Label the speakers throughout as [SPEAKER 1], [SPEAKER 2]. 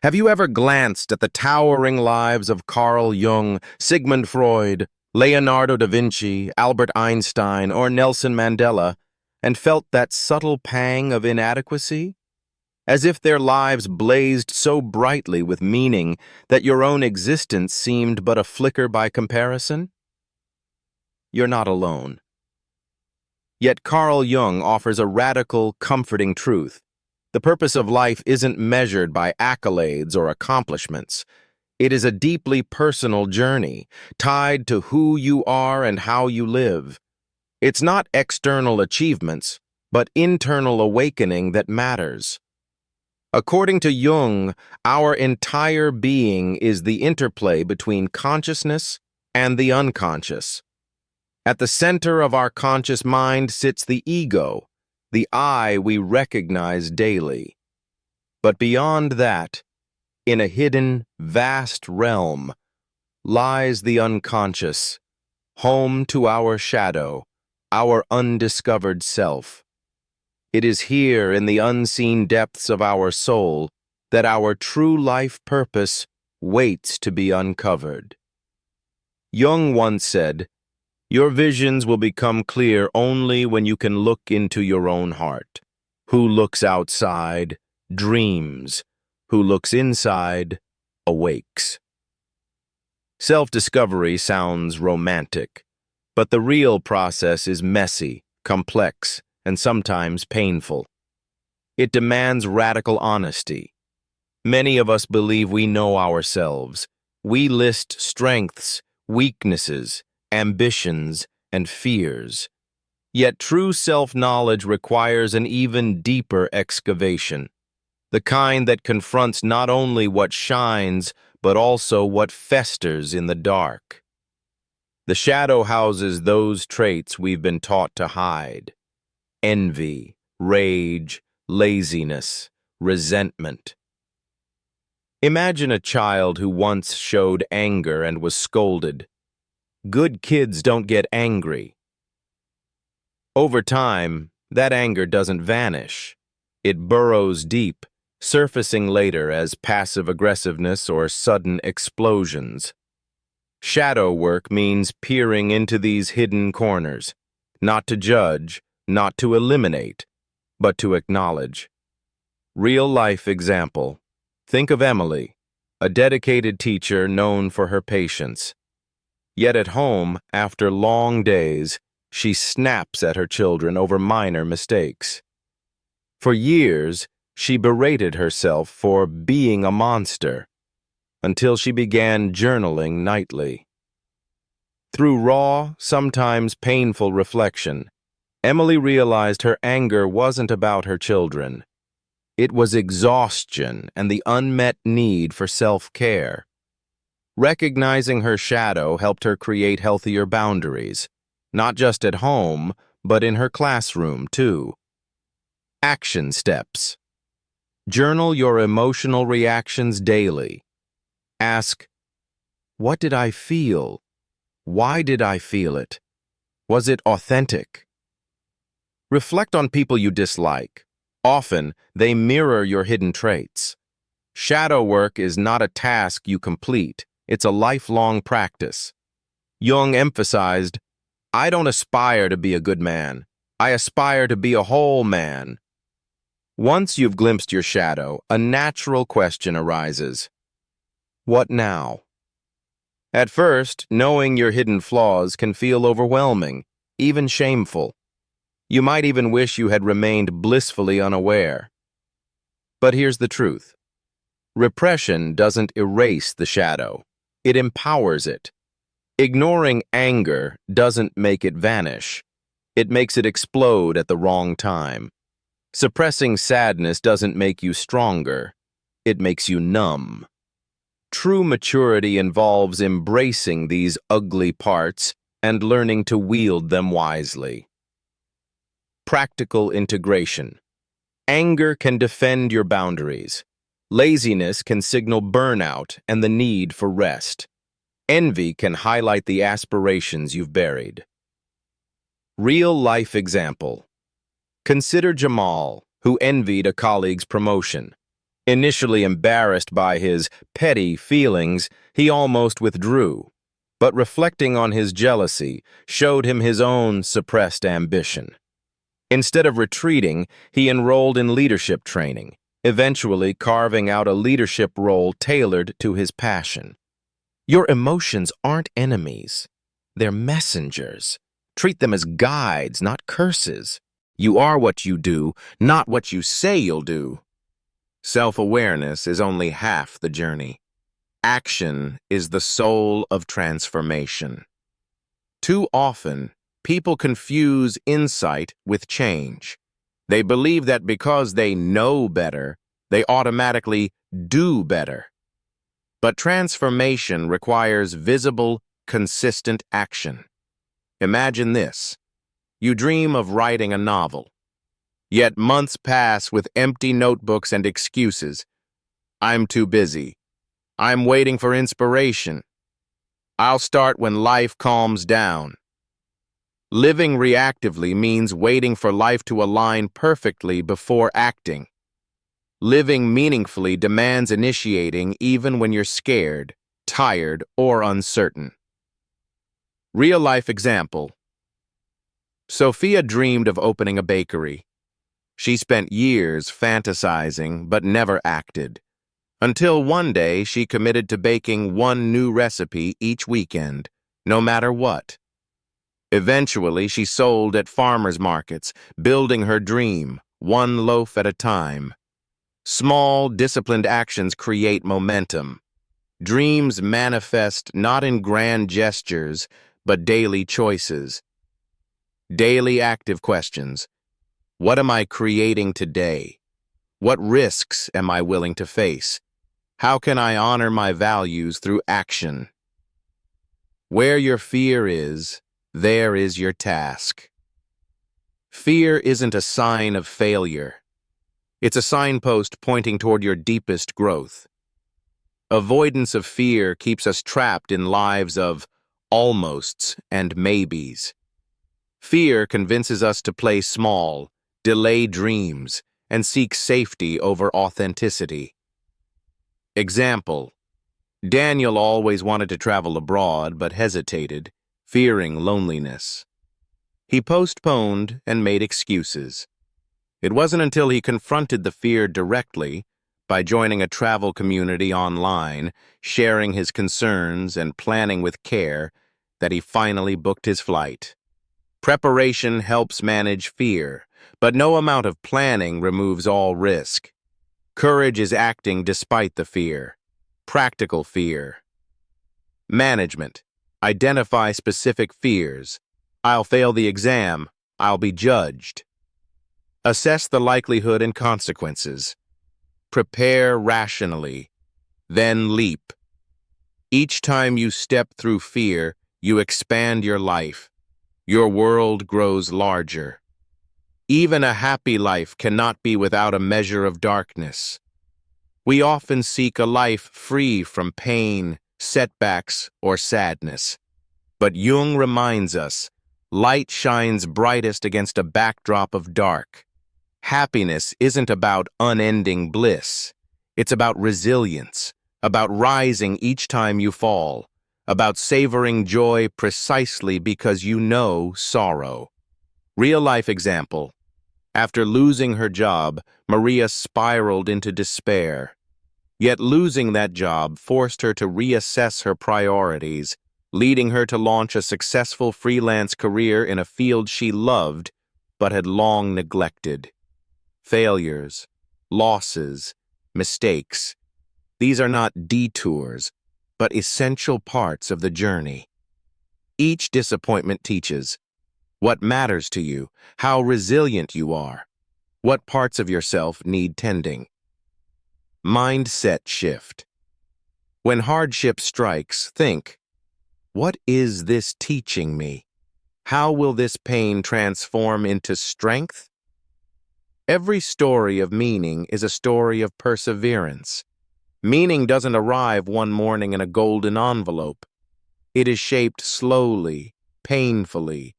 [SPEAKER 1] Have you ever glanced at the towering lives of Carl Jung, Sigmund Freud, Leonardo da Vinci, Albert Einstein, or Nelson Mandela, and felt that subtle pang of inadequacy? As if their lives blazed so brightly with meaning that your own existence seemed but a flicker by comparison? You're not alone. Yet Carl Jung offers a radical, comforting truth. The purpose of life isn't measured by accolades or accomplishments. It is a deeply personal journey, tied to who you are and how you live. It's not external achievements, but internal awakening that matters. According to Jung, our entire being is the interplay between consciousness and the unconscious. At the center of our conscious mind sits the ego, the I we recognize daily. But beyond that, in a hidden, vast realm, lies the unconscious, home to our shadow, our undiscovered self. It is here in the unseen depths of our soul that our true life purpose waits to be uncovered. Jung once said, "Your visions will become clear only when you can look into your own heart. Who looks outside dreams. Who looks inside awakes." Self-discovery sounds romantic, but the real process is messy, complex, and sometimes painful. It demands radical honesty. Many of us believe we know ourselves. We list strengths, weaknesses, ambitions, and fears. Yet true self-knowledge requires an even deeper excavation, the kind that confronts not only what shines, but also what festers in the dark. The shadow houses those traits we've been taught to hide: envy, rage, laziness, resentment. Imagine a child who once showed anger and was scolded. Good kids don't get angry. Over time, that anger doesn't vanish. It burrows deep, surfacing later as passive aggressiveness or sudden explosions. Shadow work means peering into these hidden corners, not to judge, not to eliminate, but to acknowledge. Real-life example. Think of Emily, a dedicated teacher known for her patience. Yet at home, after long days, she snaps at her children over minor mistakes. For years, she berated herself for being a monster, until she began journaling nightly. Through raw, sometimes painful reflection, Emily realized her anger wasn't about her children. It was exhaustion and the unmet need for self-care. Recognizing her shadow helped her create healthier boundaries, not just at home, but in her classroom, too. Action steps. Journal your emotional reactions daily. Ask, what did I feel? Why did I feel it? Was it authentic? Reflect on people you dislike. Often, they mirror your hidden traits. Shadow work is not a task you complete. It's a lifelong practice. Jung emphasized, "I don't aspire to be a good man. I aspire to be a whole man." Once you've glimpsed your shadow, a natural question arises. What now? At first, knowing your hidden flaws can feel overwhelming, even shameful. You might even wish you had remained blissfully unaware. But here's the truth. Repression doesn't erase the shadow. It empowers it. Ignoring anger doesn't make it vanish. It makes it explode at the wrong time. Suppressing sadness doesn't make you stronger. It makes you numb. True maturity involves embracing these ugly parts and learning to wield them wisely. Practical integration. Anger can defend your boundaries. Laziness can signal burnout and the need for rest. Envy can highlight the aspirations you've buried. Real-life example. Consider Jamal, who envied a colleague's promotion. Initially embarrassed by his petty feelings, he almost withdrew, but reflecting on his jealousy showed him his own suppressed ambition. Instead of retreating, he enrolled in leadership training, eventually carving out a leadership role tailored to his passion. Your emotions aren't enemies. They're messengers. Treat them as guides, not curses. You are what you do, not what you say you'll do. Self-awareness is only half the journey. Action is the soul of transformation. Too often, people confuse insight with change. They believe that because they know better, they automatically do better. But transformation requires visible, consistent action. Imagine this. You dream of writing a novel. Yet months pass with empty notebooks and excuses. I'm too busy. I'm waiting for inspiration. I'll start when life calms down. Living reactively means waiting for life to align perfectly before acting. Living meaningfully demands initiating even when you're scared, tired, or uncertain. Real-life example. Sophia dreamed of opening a bakery. She spent years fantasizing but never acted, until one day she committed to baking one new recipe each weekend, no matter what. Eventually, she sold at farmers markets, building her dream, one loaf at a time. Small, disciplined actions create momentum. Dreams manifest not in grand gestures, but daily choices. Daily active questions. What am I creating today? What risks am I willing to face? How can I honor my values through action? Where your fear is, there is your task. Fear isn't a sign of failure. It's a signpost pointing toward your deepest growth. Avoidance of fear keeps us trapped in lives of almosts and maybes. Fear convinces us to play small, delay dreams, and seek safety over authenticity. Example: Daniel always wanted to travel abroad but hesitated, fearing loneliness. He postponed and made excuses. It wasn't until he confronted the fear directly, by joining a travel community online, sharing his concerns and planning with care, that he finally booked his flight. Preparation helps manage fear, but no amount of planning removes all risk. Courage is acting despite the fear. Practical fear. Management. Identify specific fears. I'll fail the exam. I'll be judged. Assess the likelihood and consequences. Prepare rationally. Then leap. Each time you step through fear, you expand your life. Your world grows larger. Even a happy life cannot be without a measure of darkness. We often seek a life free from pain, setbacks, or sadness. But Jung reminds us, light shines brightest against a backdrop of dark. Happiness isn't about unending bliss. It's about resilience, about rising each time you fall, about savoring joy precisely because you know sorrow. Real-life example. After losing her job, Maria spiraled into despair. Yet losing that job forced her to reassess her priorities, leading her to launch a successful freelance career in a field she loved but had long neglected. Failures, losses, mistakes. These are not detours, but essential parts of the journey. Each disappointment teaches what matters to you, how resilient you are, what parts of yourself need tending. Mindset shift. When hardship strikes, think, what is this teaching me? How will this pain transform into strength? Every story of meaning is a story of perseverance. Meaning doesn't arrive one morning in a golden envelope. It is shaped slowly, painfully,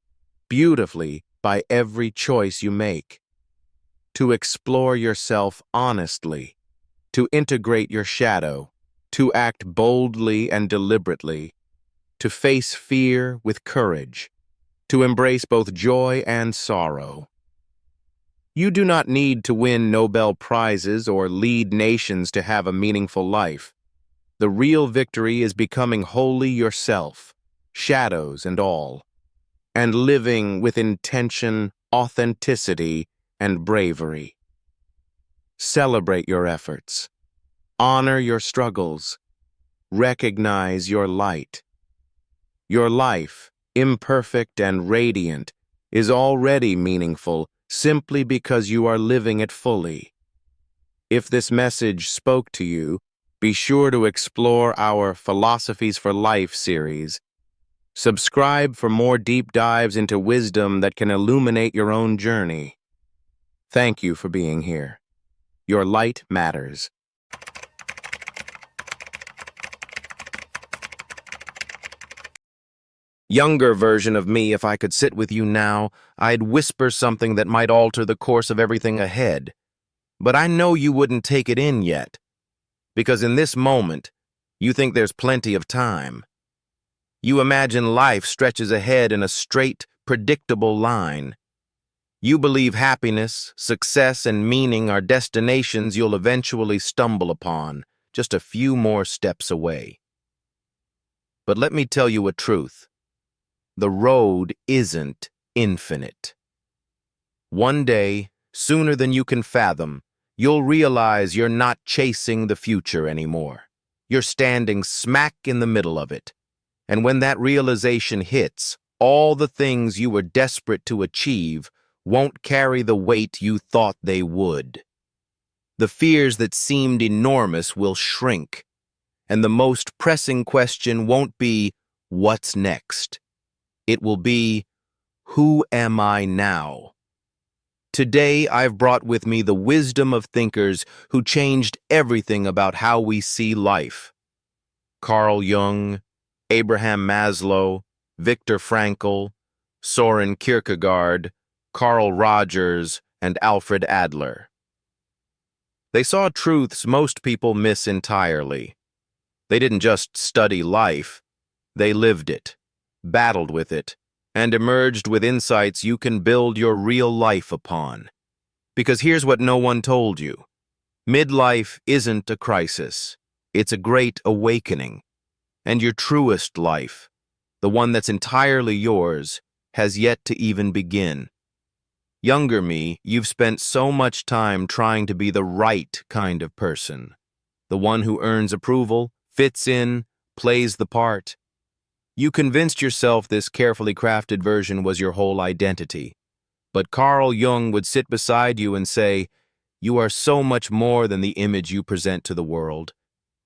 [SPEAKER 1] beautifully by every choice you make. To explore yourself honestly, to integrate your shadow, to act boldly and deliberately, to face fear with courage, to embrace both joy and sorrow. You do not need to win Nobel Prizes or lead nations to have a meaningful life. The real victory is becoming wholly yourself, shadows and all, and living with intention, authenticity, and bravery. Celebrate your efforts. Honor your struggles. Recognize your light. Your life, imperfect and radiant, is already meaningful simply because you are living it fully. If this message spoke to you, be sure to explore our Philosophies for Life series. Subscribe for more deep dives into wisdom that can illuminate your own journey. Thank you for being here. Your light matters. Younger version of me, if I could sit with you now, I'd whisper something that might alter the course of everything ahead. But I know you wouldn't take it in yet, because in this moment, you think there's plenty of time. You imagine life stretches ahead in a straight, predictable line. You believe happiness, success, and meaning are destinations you'll eventually stumble upon, just a few more steps away. But let me tell you a truth. The road isn't infinite. One day, sooner than you can fathom, you'll realize you're not chasing the future anymore. You're standing smack in the middle of it. And when that realization hits, all the things you were desperate to achieve won't carry the weight you thought they would. The fears that seemed enormous will shrink, and the most pressing question won't be, what's next? It will be, who am I now? Today, I've brought with me the wisdom of thinkers who changed everything about how we see life. Carl Jung, Abraham Maslow, Viktor Frankl, Soren Kierkegaard, Carl Rogers, and Alfred Adler. They saw truths most people miss entirely. They didn't just study life, they lived it, battled with it, and emerged with insights you can build your real life upon. Because here's what no one told you. Midlife isn't a crisis. It's a great awakening. And your truest life, the one that's entirely yours, has yet to even begin. Younger me, you've spent so much time trying to be the right kind of person. The one who earns approval, fits in, plays the part. You convinced yourself this carefully crafted version was your whole identity. But Carl Jung would sit beside you and say, you are so much more than the image you present to the world.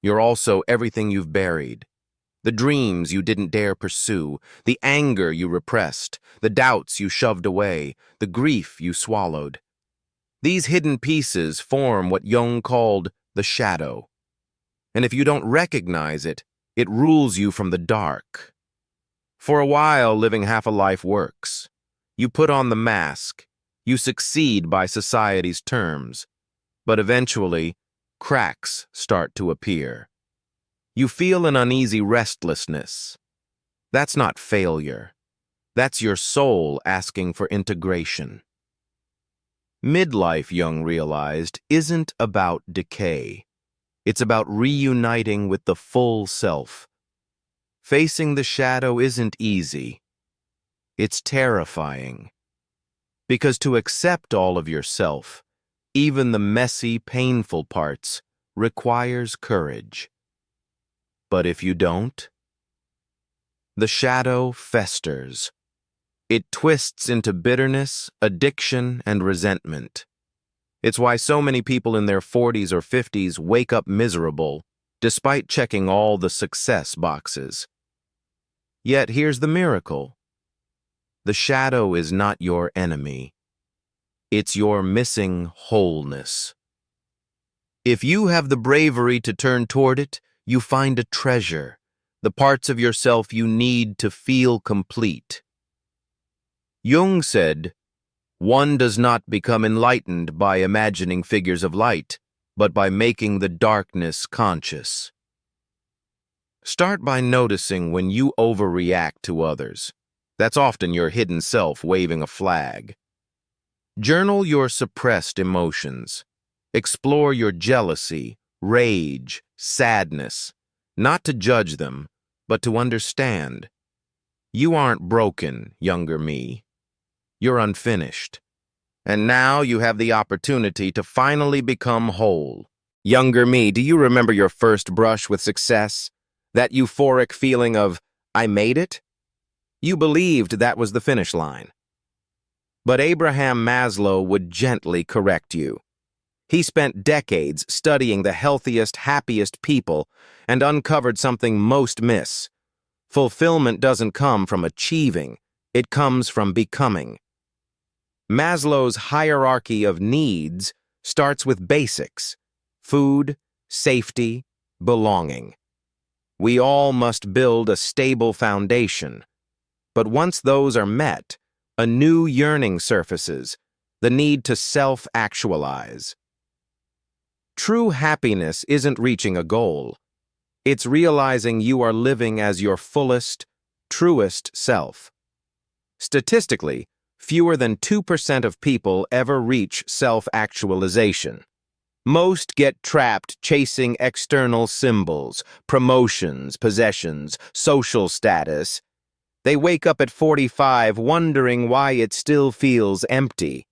[SPEAKER 1] You're also everything you've buried. The dreams you didn't dare pursue, the anger you repressed, the doubts you shoved away, the grief you swallowed. These hidden pieces form what Jung called the shadow. And if you don't recognize it, it rules you from the dark. For a while, living half a life works. You put on the mask. You succeed by society's terms. But eventually, cracks start to appear. You feel an uneasy restlessness. That's not failure. That's your soul asking for integration. Midlife, Jung realized, isn't about decay. It's about reuniting with the full self. Facing the shadow isn't easy. It's terrifying. Because to accept all of yourself, even the messy, painful parts, requires courage. But if you don't, the shadow festers. It twists into bitterness, addiction, and resentment. It's why so many people in their 40s or 50s wake up miserable, despite checking all the success boxes. Yet here's the miracle. The shadow is not your enemy. It's your missing wholeness. If you have the bravery to turn toward it, you find a treasure, the parts of yourself you need to feel complete. Jung said, one does not become enlightened by imagining figures of light. but by making the darkness conscious. Start by noticing when you overreact to others. That's often your hidden self waving a flag. Journal your suppressed emotions. Explore your jealousy, rage, sadness, not to judge them, but to understand. You aren't broken, younger me. You're unfinished. And now you have the opportunity to finally become whole. Younger me, do you remember your first brush with success? That euphoric feeling of, I made it? You believed that was the finish line. But Abraham Maslow would gently correct you. He spent decades studying the healthiest, happiest people and uncovered something most miss. Fulfillment doesn't come from achieving, it comes from becoming. Maslow's hierarchy of needs starts with basics: food, safety, belonging. We all must build a stable foundation. But once those are met, a new yearning surfaces, the need to self-actualize. True happiness isn't reaching a goal. It's realizing you are living as your fullest, truest self. Statistically, fewer than 2% of people ever reach self-actualization. Most get trapped chasing external symbols, promotions, possessions, social status. They wake up at 45 wondering why it still feels empty.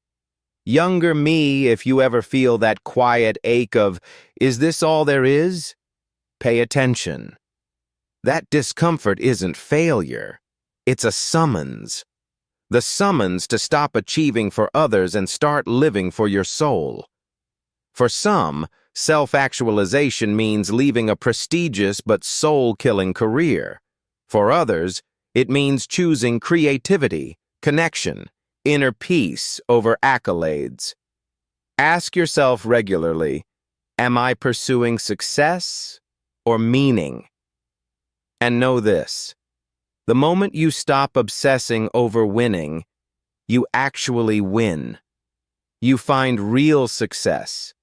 [SPEAKER 1] Younger me, if you ever feel that quiet ache of, is this all there is? Pay attention. That discomfort isn't failure. It's a summons. The summons to stop achieving for others and start living for your soul. For some, self-actualization means leaving a prestigious but soul-killing career. For others, it means choosing creativity, connection, inner peace over accolades. Ask yourself regularly, am I pursuing success or meaning? And know this, the moment you stop obsessing over winning, you actually win. You find real success,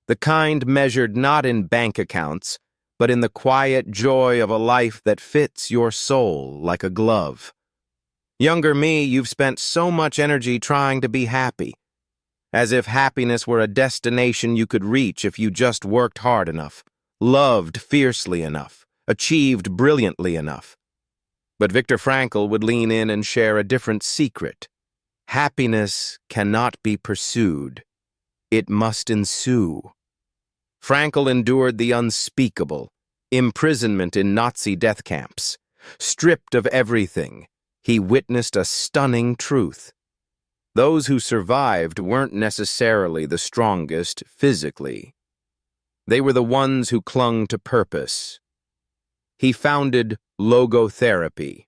[SPEAKER 1] the kind measured not in bank accounts, but in the quiet joy of a life that fits your soul like a glove. Younger me, you've spent so much energy trying to be happy, as if happiness were a destination you could reach if you just worked hard enough, loved fiercely enough, achieved brilliantly enough. But Viktor Frankl would lean in and share a different secret. Happiness cannot be pursued. It must ensue. Frankl endured the unspeakable, imprisonment in Nazi death camps. Stripped of everything, he witnessed a stunning truth. Those who survived weren't necessarily the strongest physically. They were the ones who clung to purpose. He founded logotherapy,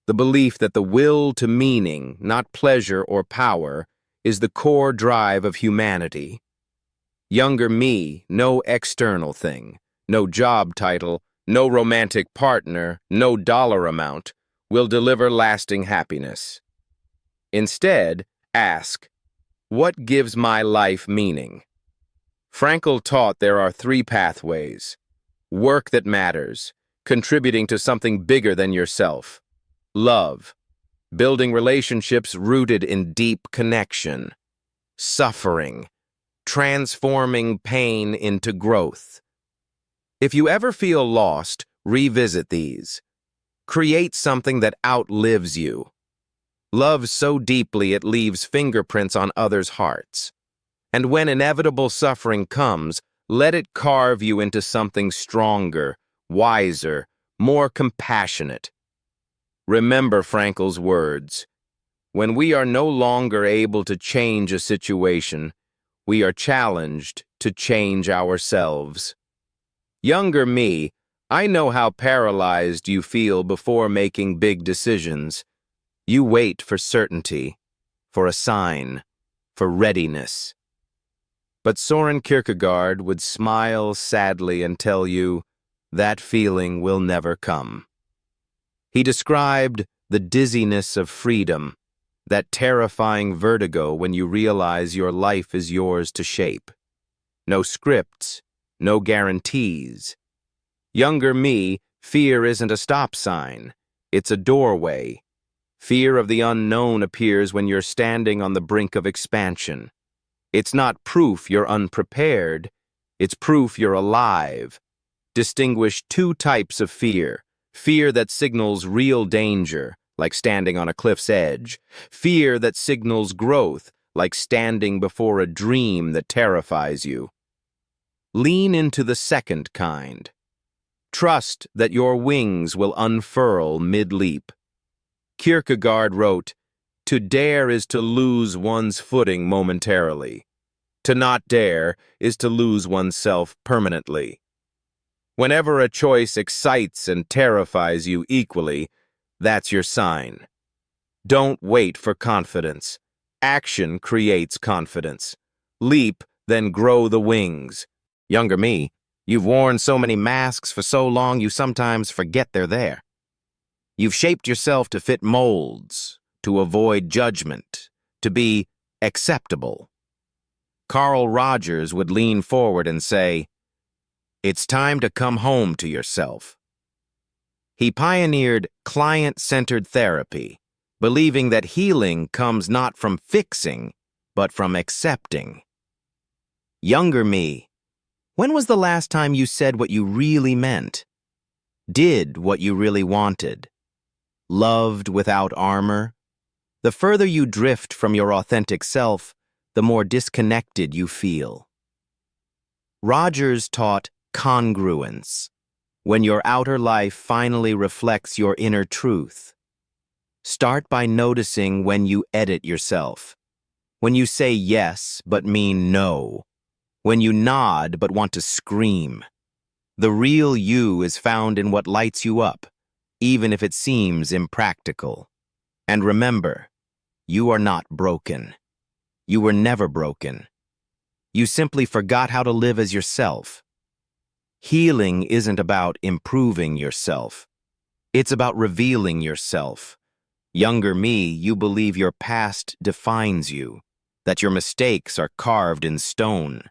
[SPEAKER 1] the belief that the will to meaning, not pleasure or power, is the core drive of humanity. Younger me, no external thing, no job title, no romantic partner, no dollar amount, will deliver lasting happiness. Instead, ask, what gives my life meaning? Frankl taught there are 3 pathways: work that matters, contributing to something bigger than yourself; love, building relationships rooted in deep connection; suffering, transforming pain into growth. If you ever feel lost, revisit these. Create something that outlives you. Love so deeply it leaves fingerprints on others' hearts. And when inevitable suffering comes, let it carve you into something stronger, wiser, more compassionate. Remember Frankl's words. When we are no longer able to change a situation, we are challenged to change ourselves. Younger me, I know how paralyzed you feel before making big decisions. You wait for certainty, for a sign, for readiness. But Soren Kierkegaard would smile sadly and tell you, that feeling will never come. He described the dizziness of freedom, that terrifying vertigo when you realize your life is yours to shape. No scripts, no guarantees. Younger me, fear isn't a stop sign. It's a doorway. Fear of the unknown appears when you're standing on the brink of expansion. It's not proof you're unprepared. It's proof you're alive. Distinguish two types of fear. Fear that signals real danger, like standing on a cliff's edge. Fear that signals growth, like standing before a dream that terrifies you. Lean into the second kind. Trust that your wings will unfurl mid-leap. Kierkegaard wrote, "To dare is to lose one's footing momentarily. To not dare is to lose oneself permanently." Whenever a choice excites and terrifies you equally, that's your sign. Don't wait for confidence. Action creates confidence. Leap, then grow the wings. Younger me, you've worn so many masks for so long you sometimes forget they're there. You've shaped yourself to fit molds, to avoid judgment, to be acceptable. Carl Rogers would lean forward and say, "It's time to come home to yourself." He pioneered client-centered therapy, believing that healing comes not from fixing, but from accepting. Younger me, when was the last time you said what you really meant? Did what you really wanted? Loved without armor? The further you drift from your authentic self, the more disconnected you feel. Rogers taught congruence, when your outer life finally reflects your inner truth. Start by noticing when you edit yourself, when you say yes but mean no, when you nod but want to scream. The real you is found in what lights you up, even if it seems impractical. And remember, you are not broken. You were never broken. You simply forgot how to live as yourself. Healing isn't about improving yourself. It's about revealing yourself. Younger me, you believe your past defines you, that your mistakes are carved in stone,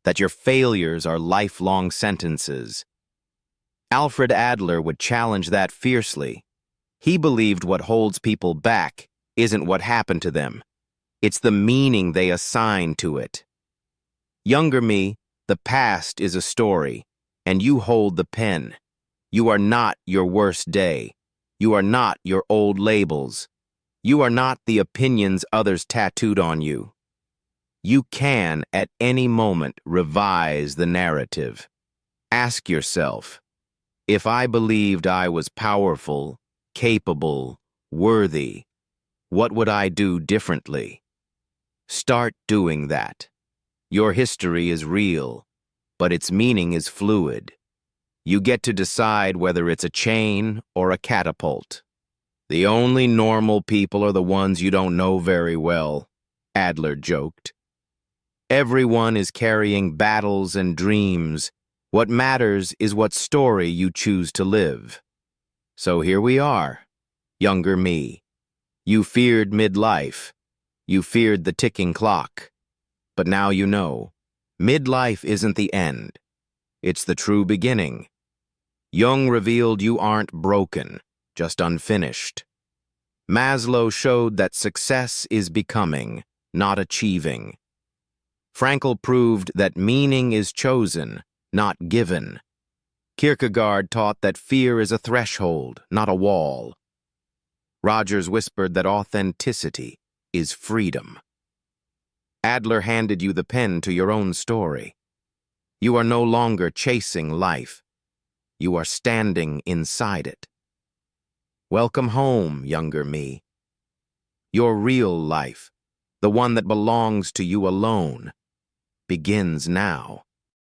[SPEAKER 1] that your failures are lifelong sentences. Alfred Adler would challenge that fiercely. He believed what holds people back isn't what happened to them. It's the meaning they assign to it. Younger me, the past is a story, and you hold the pen. You are not your worst day. You are not your old labels. You are not the opinions others tattooed on you. You can, at any moment, revise the narrative. Ask yourself, if I believed I was powerful, capable, worthy, what would I do differently? Start doing that. Your history is real, but its meaning is fluid. You get to decide whether it's a chain or a catapult. The only normal people are the ones you don't know very well, Adler joked. Everyone is carrying battles and dreams. What matters is what story you choose to live. So here we are, younger me. You feared midlife. You feared the ticking clock. But now you know, midlife isn't the end. It's the true beginning. Jung revealed you aren't broken, just unfinished. Maslow showed that success is becoming, not achieving. Frankl proved that meaning is chosen, not given. Kierkegaard taught that fear is a threshold, not a wall. Rogers whispered that authenticity is freedom. Adler handed you the pen to your own story. You are no longer chasing life. You are standing inside it. Welcome home, younger me. Your real life, the one that belongs to you alone, begins now.